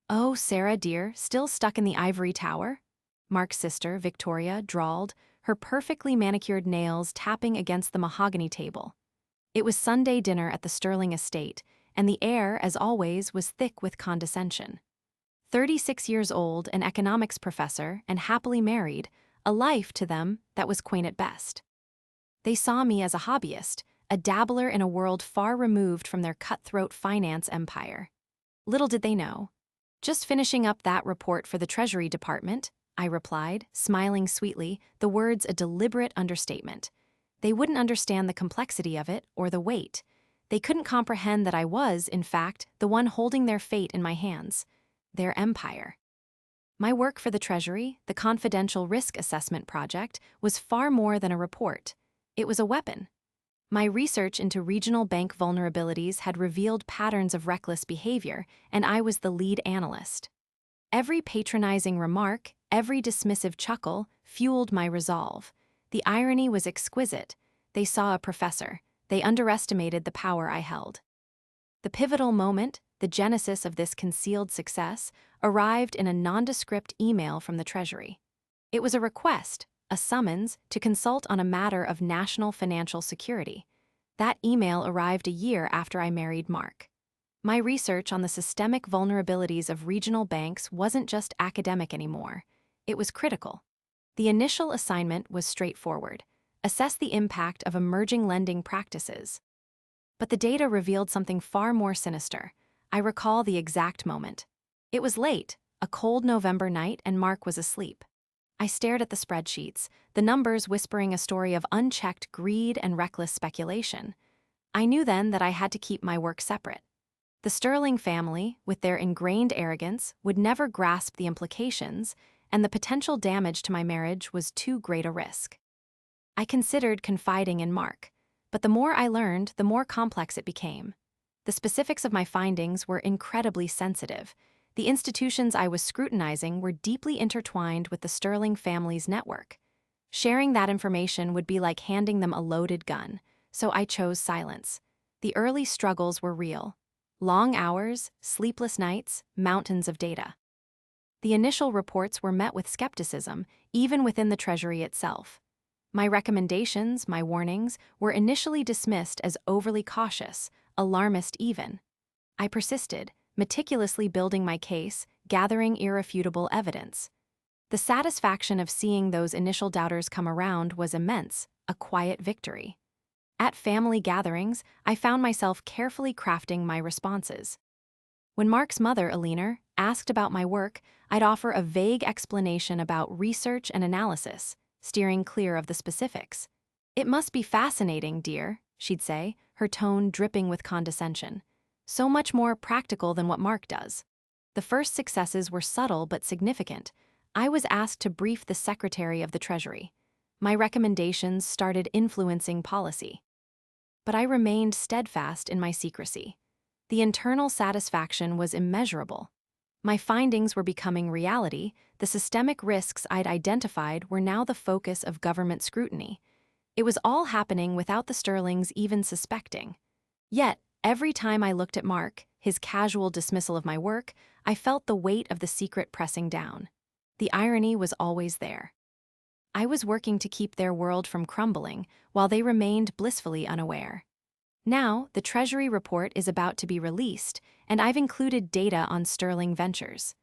Oh, Sarah, dear, still stuck in the ivory tower? Mark's sister, Victoria, drawled, her perfectly manicured nails tapping against the mahogany table. It was Sunday dinner at the Sterling estate, and the air, as always, was thick with condescension. 36 years old, an economics professor, and happily married, a life to them that was quaint at best. They saw me as a hobbyist, a dabbler in a world far removed from their cutthroat finance empire. Little did they know. Just finishing up that report for the Treasury Department, I replied, smiling sweetly, the words a deliberate understatement. They wouldn't understand the complexity of it or the weight. They couldn't comprehend that I was, in fact, the one holding their fate in my hands, their empire. My work for the Treasury, the confidential risk assessment project, was far more than a report. It was a weapon. My research into regional bank vulnerabilities had revealed patterns of reckless behavior, and I was the lead analyst. Every patronizing remark, every dismissive chuckle, fueled my resolve. The irony was exquisite. They saw a professor. They underestimated the power I held. The pivotal moment, the genesis of this concealed success, arrived in a nondescript email from the Treasury. It was a request, a summons, to consult on a matter of national financial security. That email arrived a year after I married Mark. My research on the systemic vulnerabilities of regional banks wasn't just academic anymore. It was critical. The initial assignment was straightforward: assess the impact of emerging lending practices. But the data revealed something far more sinister. I recall the exact moment. It was late, a cold November night, and Mark was asleep. I stared at the spreadsheets, the numbers whispering a story of unchecked greed and reckless speculation. I knew then that I had to keep my work separate. The Sterling family, with their ingrained arrogance, would never grasp the implications, and the potential damage to my marriage was too great a risk. I considered confiding in Mark, but the more I learned, the more complex it became. The specifics of my findings were incredibly sensitive. The institutions I was scrutinizing were deeply intertwined with the Sterling family's network. Sharing that information would be like handing them a loaded gun, so I chose silence. The early struggles were real. Long hours, sleepless nights, mountains of data. The initial reports were met with skepticism, even within the Treasury itself. My recommendations, my warnings, were initially dismissed as overly cautious, alarmist even. I persisted, meticulously building my case, gathering irrefutable evidence. The satisfaction of seeing those initial doubters come around was immense, a quiet victory. At family gatherings, I found myself carefully crafting my responses. When Mark's mother, Alina, asked about my work, I'd offer a vague explanation about research and analysis, steering clear of the specifics. "It must be fascinating, dear," she'd say, her tone dripping with condescension. "So much more practical than what Mark does." The first successes were subtle but significant. I was asked to brief the Secretary of the Treasury. My recommendations started influencing policy. But I remained steadfast in my secrecy. The internal satisfaction was immeasurable. My findings were becoming reality. The systemic risks I'd identified were now the focus of government scrutiny. It was all happening without the Sterlings even suspecting. Yet, every time I looked at Mark, his casual dismissal of my work, I felt the weight of the secret pressing down. The irony was always there. I was working to keep their world from crumbling, while they remained blissfully unaware. Now, the Treasury report is about to be released, and I've included data on Sterling Ventures.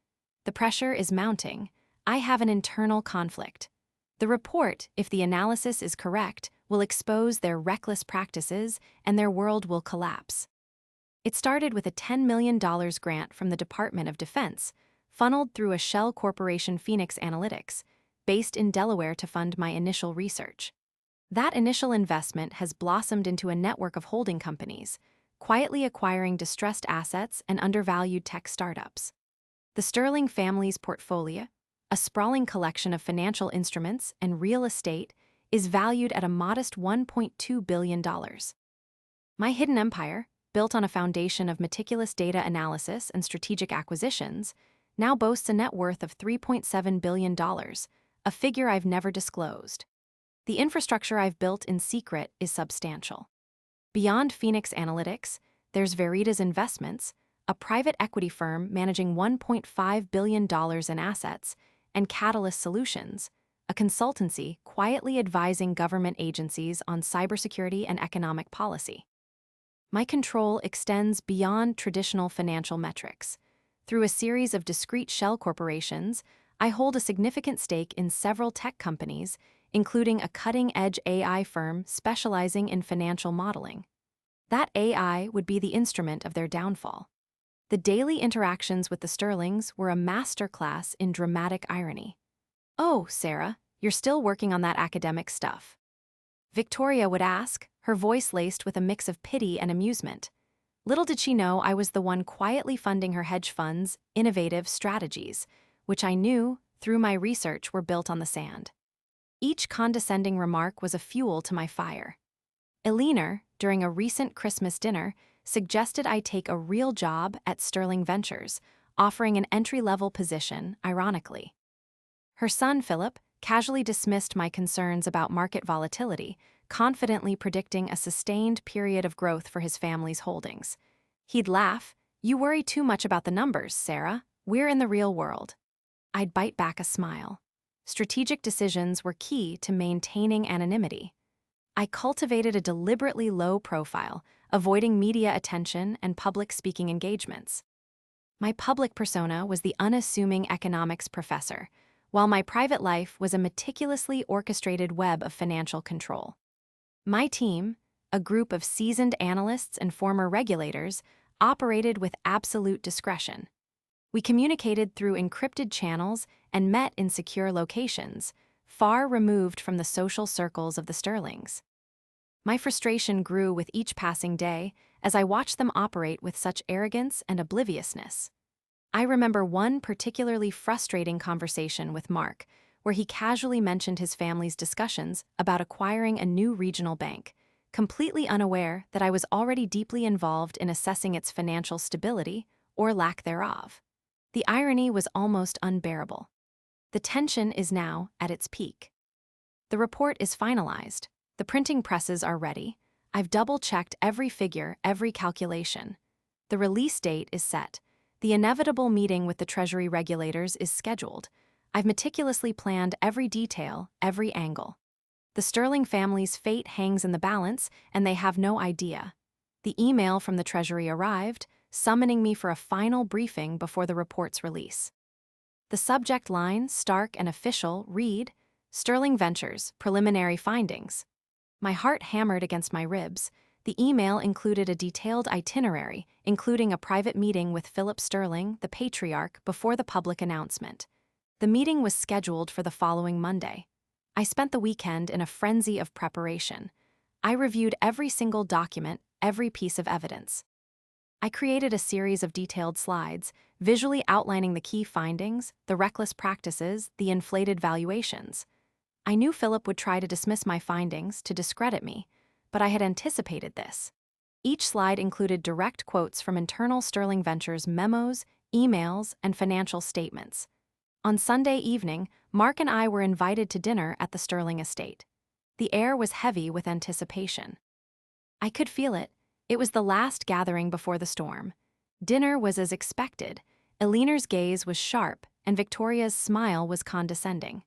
The pressure is mounting. I have an internal conflict. The report, if the analysis is correct, will expose their reckless practices, and their world will collapse. It started with a $10 million grant from the Department of Defense, funneled through a shell corporation, Phoenix Analytics, based in Delaware, to fund my initial research. That initial investment has blossomed into a network of holding companies, quietly acquiring distressed assets and undervalued tech startups. The Sterling family's portfolio, a sprawling collection of financial instruments and real estate, is valued at a modest $1.2 billion. My hidden empire, built on a foundation of meticulous data analysis and strategic acquisitions, now boasts a net worth of $3.7 billion, a figure I've never disclosed. The infrastructure I've built in secret is substantial. Beyond Phoenix Analytics, there's Veritas Investments, a private equity firm managing $1.5 billion in assets, and Catalyst Solutions, a consultancy quietly advising government agencies on cybersecurity and economic policy. My control extends beyond traditional financial metrics. Through a series of discrete shell corporations, I hold a significant stake in several tech companies, including a cutting-edge AI firm specializing in financial modeling. That AI would be the instrument of their downfall. The daily interactions with the Sterlings were a masterclass in dramatic irony. "Oh, Sarah, you're still working on that academic stuff?" Victoria would ask, her voice laced with a mix of pity and amusement. Little did she know I was the one quietly funding her hedge fund's innovative strategies, which I knew, through my research, were built on the sand. Each condescending remark was a fuel to my fire. Eleanor, during a recent Christmas dinner, suggested I take a real job at Sterling Ventures, offering an entry-level position, ironically. Her son, Philip, casually dismissed my concerns about market volatility, confidently predicting a sustained period of growth for his family's holdings. He'd laugh, "You worry too much about the numbers, Sarah. We're in the real world." I'd bite back a smile. Strategic decisions were key to maintaining anonymity. I cultivated a deliberately low profile, avoiding media attention and public speaking engagements. My public persona was the unassuming economics professor, while my private life was a meticulously orchestrated web of financial control. My team, a group of seasoned analysts and former regulators, operated with absolute discretion. We communicated through encrypted channels and met in secure locations, far removed from the social circles of the Sterlings. My frustration grew with each passing day as I watched them operate with such arrogance and obliviousness. I remember one particularly frustrating conversation with Mark, where he casually mentioned his family's discussions about acquiring a new regional bank, completely unaware that I was already deeply involved in assessing its financial stability or lack thereof. The irony was almost unbearable. The tension is now at its peak. The report is finalized. The printing presses are ready. I've double-checked every figure, every calculation. The release date is set. The inevitable meeting with the Treasury regulators is scheduled. I've meticulously planned every detail, every angle. The Sterling family's fate hangs in the balance, and they have no idea. The email from the Treasury arrived, summoning me for a final briefing before the report's release. The subject line, stark and official, read, "Sterling Ventures, Preliminary Findings." My heart hammered against my ribs. The email included a detailed itinerary, including a private meeting with Philip Sterling, the patriarch, before the public announcement. The meeting was scheduled for the following Monday. I spent the weekend in a frenzy of preparation. I reviewed every single document, every piece of evidence. I created a series of detailed slides, visually outlining the key findings, the reckless practices, the inflated valuations. I knew Philip would try to dismiss my findings, to discredit me, but I had anticipated this. Each slide included direct quotes from internal Sterling Ventures memos, emails, and financial statements. On Sunday evening, Mark and I were invited to dinner at the Sterling estate. The air was heavy with anticipation. I could feel it. It was the last gathering before the storm. Dinner was as expected. Eleanor's gaze was sharp, and Victoria's smile was condescending.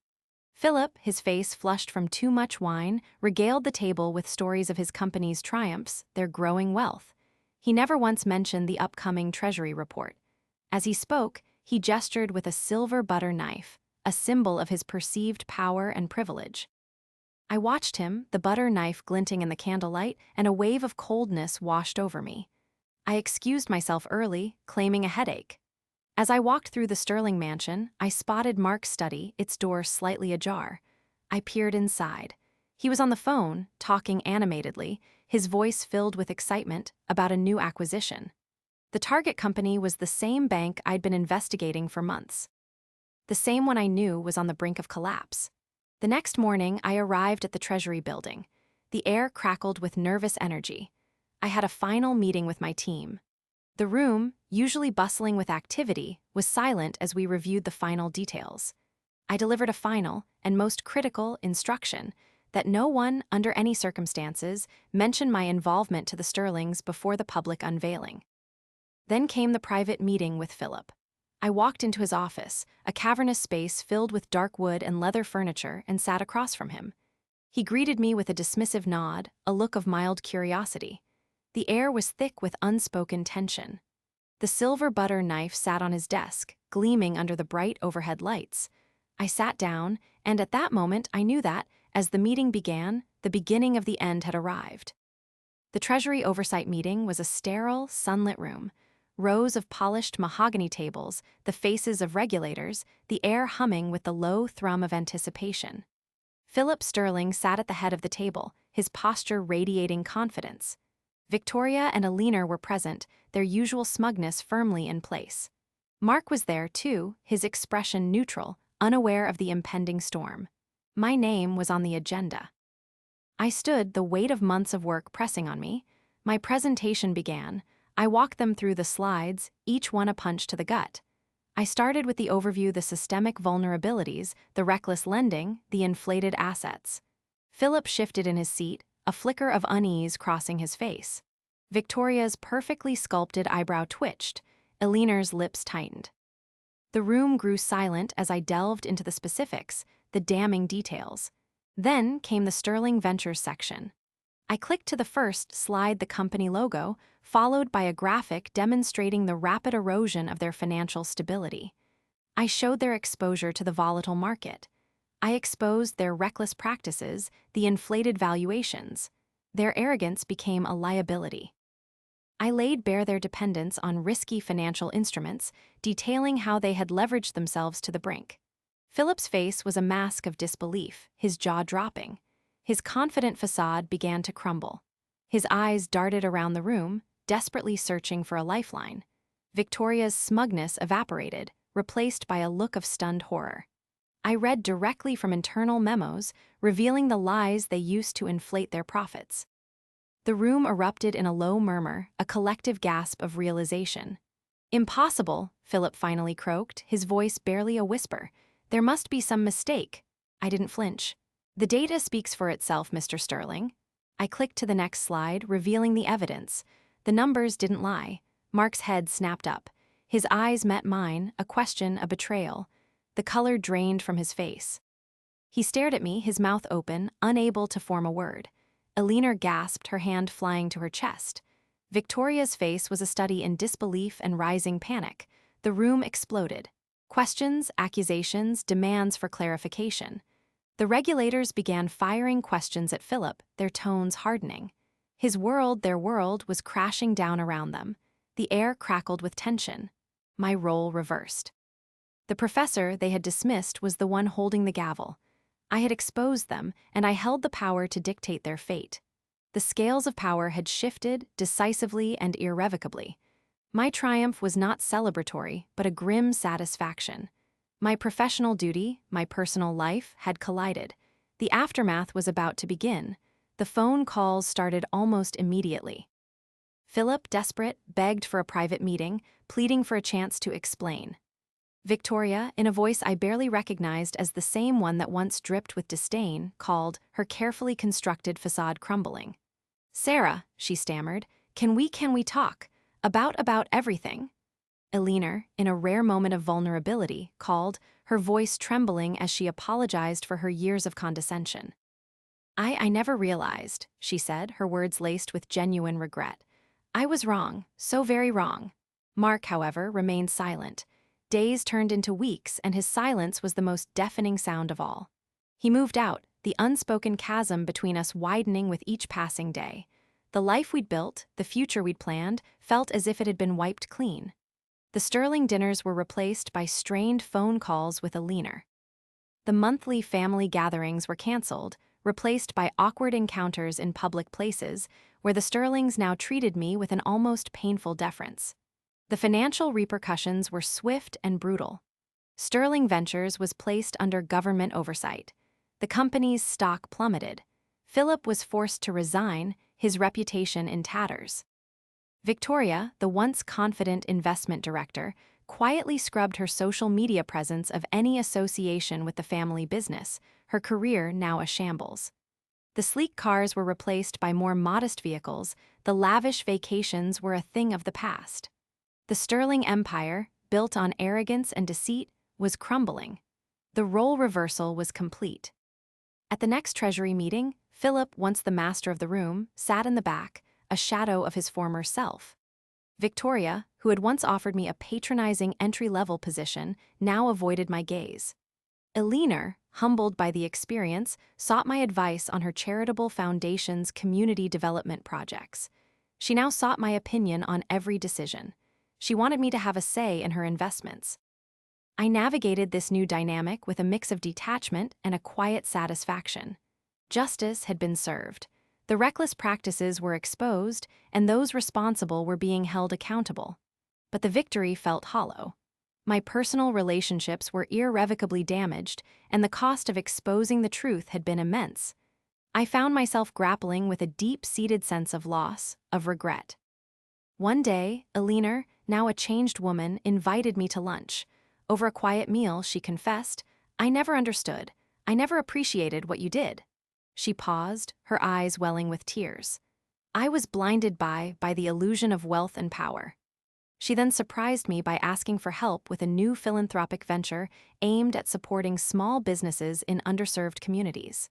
Philip, his face flushed from too much wine, regaled the table with stories of his company's triumphs, their growing wealth. He never once mentioned the upcoming Treasury report. As he spoke, he gestured with a silver butter knife, a symbol of his perceived power and privilege. I watched him, the butter knife glinting in the candlelight, and a wave of coldness washed over me. I excused myself early, claiming a headache. As I walked through the Sterling mansion, I spotted Mark's study, its door slightly ajar. I peered inside. He was on the phone, talking animatedly, his voice filled with excitement about a new acquisition. The target company was the same bank I'd been investigating for months. The same one I knew was on the brink of collapse. The next morning, I arrived at the Treasury building. The air crackled with nervous energy. I had a final meeting with my team. The room, usually bustling with activity, was silent as we reviewed the final details. I delivered a final, and most critical, instruction that no one, under any circumstances, mention my involvement to the Sterlings before the public unveiling. Then came the private meeting with Philip. I walked into his office, a cavernous space filled with dark wood and leather furniture, and sat across from him. He greeted me with a dismissive nod, a look of mild curiosity. The air was thick with unspoken tension. The silver butter knife sat on his desk, gleaming under the bright overhead lights. I sat down, and at that moment I knew that, as the meeting began, the beginning of the end had arrived. The Treasury Oversight meeting was a sterile, sunlit room. Rows of polished mahogany tables, the faces of regulators, the air humming with the low thrum of anticipation. Philip Sterling sat at the head of the table, his posture radiating confidence. Victoria and Alina were present, their usual smugness firmly in place. Mark was there, too, his expression neutral, unaware of the impending storm. My name was on the agenda. I stood, the weight of months of work pressing on me. My presentation began. I walked them through the slides, each one a punch to the gut. I started with the overview: the systemic vulnerabilities, the reckless lending, the inflated assets. Philip shifted in his seat, a flicker of unease crossing his face. Victoria's perfectly sculpted eyebrow twitched. Alina's lips tightened. The room grew silent as I delved into the specifics, the damning details. Then came the Sterling Ventures section. I clicked to the first slide, the company logo, followed by a graphic demonstrating the rapid erosion of their financial stability. I showed their exposure to the volatile market. I exposed their reckless practices, the inflated valuations. Their arrogance became a liability. I laid bare their dependence on risky financial instruments, detailing how they had leveraged themselves to the brink. Philip's face was a mask of disbelief, his jaw dropping. His confident facade began to crumble. His eyes darted around the room, desperately searching for a lifeline. Victoria's smugness evaporated, replaced by a look of stunned horror. I read directly from internal memos, revealing the lies they used to inflate their profits. The room erupted in a low murmur, a collective gasp of realization. "Impossible," Philip finally croaked, his voice barely a whisper. "There must be some mistake." I didn't flinch. "The data speaks for itself, Mr. Sterling." I clicked to the next slide, revealing the evidence. The numbers didn't lie. Mark's head snapped up. His eyes met mine, a question, a betrayal. The color drained from his face. He stared at me, his mouth open, unable to form a word. Alina gasped, her hand flying to her chest. Victoria's face was a study in disbelief and rising panic. The room exploded. Questions, accusations, demands for clarification. The regulators began firing questions at Philip, their tones hardening. His world, their world, was crashing down around them. The air crackled with tension. My role reversed. The professor they had dismissed was the one holding the gavel. I had exposed them, and I held the power to dictate their fate. The scales of power had shifted, decisively and irrevocably. My triumph was not celebratory, but a grim satisfaction. My professional duty, my personal life, had collided. The aftermath was about to begin. The phone calls started almost immediately. Philip, desperate, begged for a private meeting, pleading for a chance to explain. Victoria, in a voice I barely recognized as the same one that once dripped with disdain, called, her carefully constructed facade crumbling. "Sarah," she stammered, can we talk? About everything?" Alina, in a rare moment of vulnerability, called, her voice trembling as she apologized for her years of condescension. I never realized," she said, her words laced with genuine regret. "I was wrong, so very wrong." Mark, however, remained silent. Days turned into weeks, and his silence was the most deafening sound of all. He moved out, the unspoken chasm between us widening with each passing day. The life we'd built, the future we'd planned, felt as if it had been wiped clean. The Sterling dinners were replaced by strained phone calls with Alina. The monthly family gatherings were canceled, replaced by awkward encounters in public places, where the Sterlings now treated me with an almost painful deference. The financial repercussions were swift and brutal. Sterling Ventures was placed under government oversight. The company's stock plummeted. Philip was forced to resign, his reputation in tatters. Victoria, the once confident investment director, quietly scrubbed her social media presence of any association with the family business, her career now a shambles. The sleek cars were replaced by more modest vehicles, the lavish vacations were a thing of the past. The sterling empire, built on arrogance and deceit, was crumbling. The role reversal was complete. At the next Treasury meeting, Philip, once the master of the room, sat in the back, a shadow of his former self. Victoria, who had once offered me a patronizing entry-level position, now avoided my gaze. Eleanor, humbled by the experience, sought my advice on her charitable foundation's community development projects. She now sought my opinion on every decision. She wanted me to have a say in her investments. I navigated this new dynamic with a mix of detachment and a quiet satisfaction. Justice had been served. The reckless practices were exposed, and those responsible were being held accountable. But the victory felt hollow. My personal relationships were irrevocably damaged, and the cost of exposing the truth had been immense. I found myself grappling with a deep-seated sense of loss, of regret. One day, Eleanor, now a changed woman, invited me to lunch. Over a quiet meal, she confessed, "I never understood. I never appreciated what you did." She paused, her eyes welling with tears. I was blinded by the illusion of wealth and power. She then surprised me by asking for help with a new philanthropic venture aimed at supporting small businesses in underserved communities.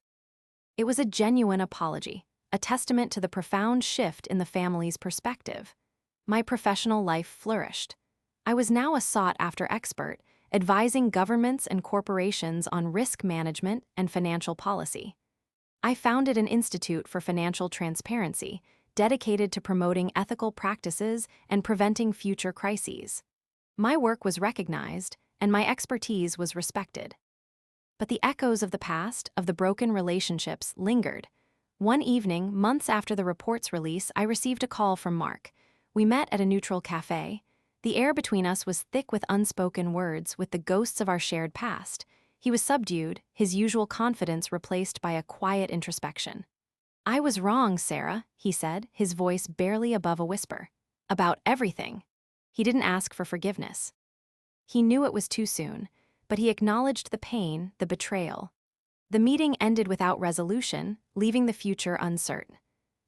It was a genuine apology, a testament to the profound shift in the family's perspective. My professional life flourished. I was now a sought-after expert, advising governments and corporations on risk management and financial policy. I founded an institute for financial transparency, dedicated to promoting ethical practices and preventing future crises. My work was recognized, and my expertise was respected. But the echoes of the past, of the broken relationships, lingered. One evening, months after the report's release, I received a call from Mark. We met at a neutral cafe. The air between us was thick with unspoken words, with the ghosts of our shared past. He was subdued, his usual confidence replaced by a quiet introspection. "I was wrong, Sarah," he said, his voice barely above a whisper. "About everything." He didn't ask for forgiveness. He knew it was too soon, but he acknowledged the pain, the betrayal. The meeting ended without resolution, leaving the future uncertain.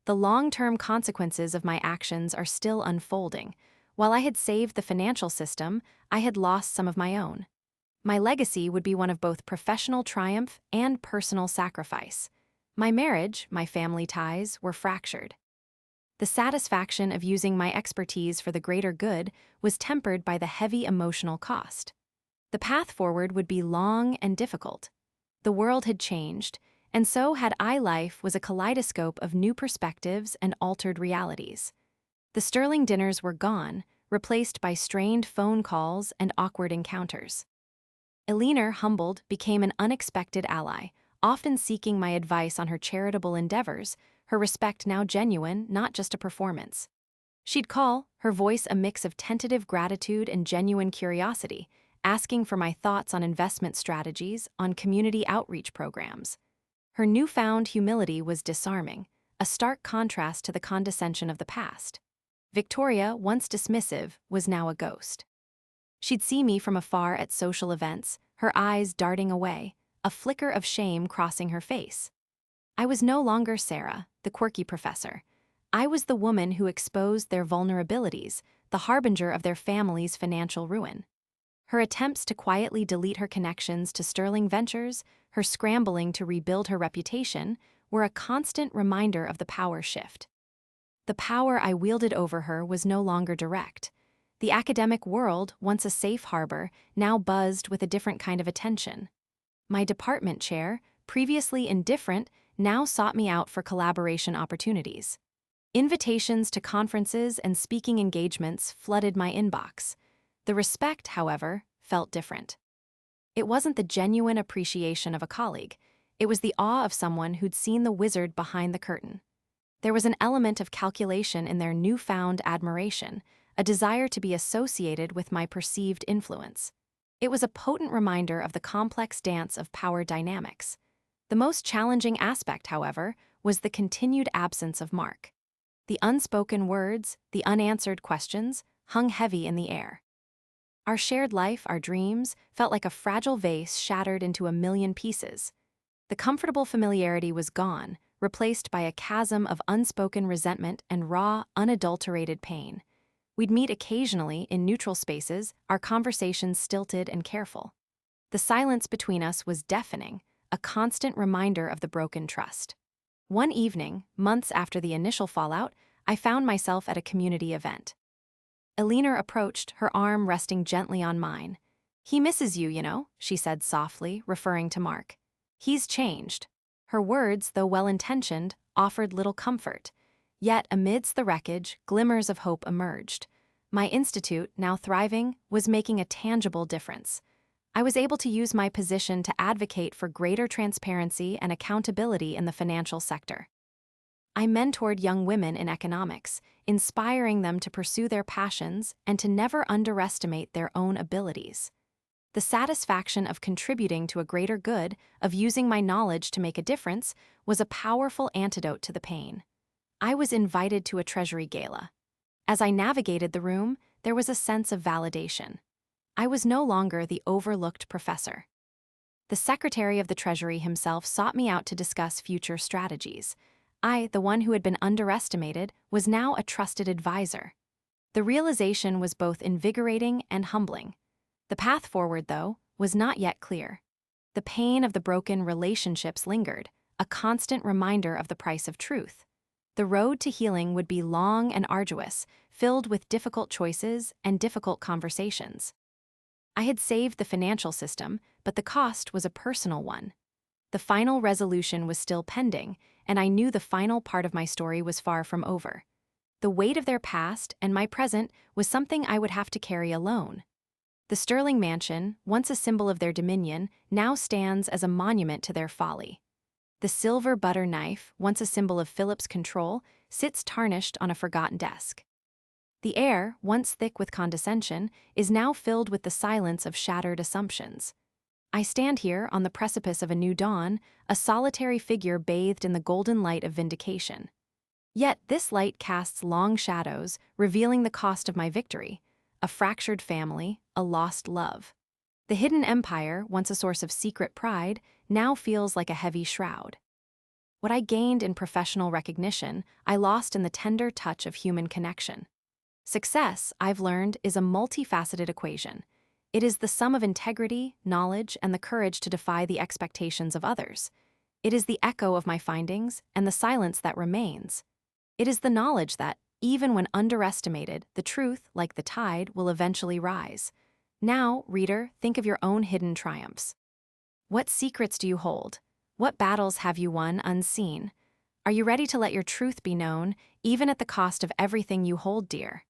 The long-term consequences of my actions are still unfolding. While I had saved the financial system, I had lost some of my own. My legacy would be one of both professional triumph and personal sacrifice. My marriage, my family ties, were fractured. The satisfaction of using my expertise for the greater good was tempered by the heavy emotional cost. The path forward would be long and difficult. The world had changed, and so had I. Life was a kaleidoscope of new perspectives and altered realities. The sterling dinners were gone, replaced by strained phone calls and awkward encounters. Eleanor, humbled, became an unexpected ally, often seeking my advice on her charitable endeavors, her respect now genuine, not just a performance. She'd call, her voice a mix of tentative gratitude and genuine curiosity, asking for my thoughts on investment strategies, on community outreach programs. Her newfound humility was disarming, a stark contrast to the condescension of the past. Victoria, once dismissive, was now a ghost. She'd see me from afar at social events, her eyes darting away, a flicker of shame crossing her face. I was no longer Sarah, the quirky professor. I was the woman who exposed their vulnerabilities, the harbinger of their family's financial ruin. Her attempts to quietly delete her connections to sterling ventures, her scrambling to rebuild her reputation, were a constant reminder of the power shift. The power I wielded over her was no longer direct. The academic world, once a safe harbor, now buzzed with a different kind of attention. My department chair, previously indifferent, now sought me out for collaboration opportunities. Invitations to conferences and speaking engagements flooded my inbox. The respect, however, felt different. It wasn't the genuine appreciation of a colleague. It was the awe of someone who'd seen the wizard behind the curtain. There was an element of calculation in their newfound admiration, a desire to be associated with my perceived influence. It was a potent reminder of the complex dance of power dynamics. The most challenging aspect, however, was the continued absence of Mark. The unspoken words, the unanswered questions, hung heavy in the air. Our shared life, our dreams, felt like a fragile vase shattered into a million pieces. The comfortable familiarity was gone, replaced by a chasm of unspoken resentment and raw, unadulterated pain. We'd meet occasionally in neutral spaces, our conversations stilted and careful. The silence between us was deafening, a constant reminder of the broken trust. One evening, months after the initial fallout, I found myself at a community event. Eleanor approached, her arm resting gently on mine. "He misses you, you know," she said softly, referring to Mark. "He's changed." Her words, though well-intentioned, offered little comfort. Yet, amidst the wreckage, glimmers of hope emerged. My institute, now thriving, was making a tangible difference. I was able to use my position to advocate for greater transparency and accountability in the financial sector. I mentored young women in economics, inspiring them to pursue their passions and to never underestimate their own abilities. The satisfaction of contributing to a greater good, of using my knowledge to make a difference, was a powerful antidote to the pain. I was invited to a Treasury gala. As I navigated the room, there was a sense of validation. I was no longer the overlooked professor. The Secretary of the Treasury himself sought me out to discuss future strategies. I, the one who had been underestimated, was now a trusted advisor. The realization was both invigorating and humbling. The path forward, though, was not yet clear. The pain of the broken relationships lingered, a constant reminder of the price of truth. The road to healing would be long and arduous, filled with difficult choices and difficult conversations. I had saved the financial system, but the cost was a personal one. The final resolution was still pending, and I knew the final part of my story was far from over. The weight of their past and my present was something I would have to carry alone. The Sterling Mansion, once a symbol of their dominion, now stands as a monument to their folly. The silver butter knife, once a symbol of Philip's control, sits tarnished on a forgotten desk. The air, once thick with condescension, is now filled with the silence of shattered assumptions. I stand here on the precipice of a new dawn, a solitary figure bathed in the golden light of vindication. Yet this light casts long shadows, revealing the cost of my victory: a fractured family, a lost love. The hidden empire, once a source of secret pride, now feels like a heavy shroud. What I gained in professional recognition, I lost in the tender touch of human connection. Success, I've learned, is a multifaceted equation. It is the sum of integrity, knowledge, and the courage to defy the expectations of others. It is the echo of my findings and the silence that remains. It is the knowledge that, even when underestimated, the truth, like the tide, will eventually rise. Now, reader, think of your own hidden triumphs. What secrets do you hold? What battles have you won unseen? Are you ready to let your truth be known, even at the cost of everything you hold dear?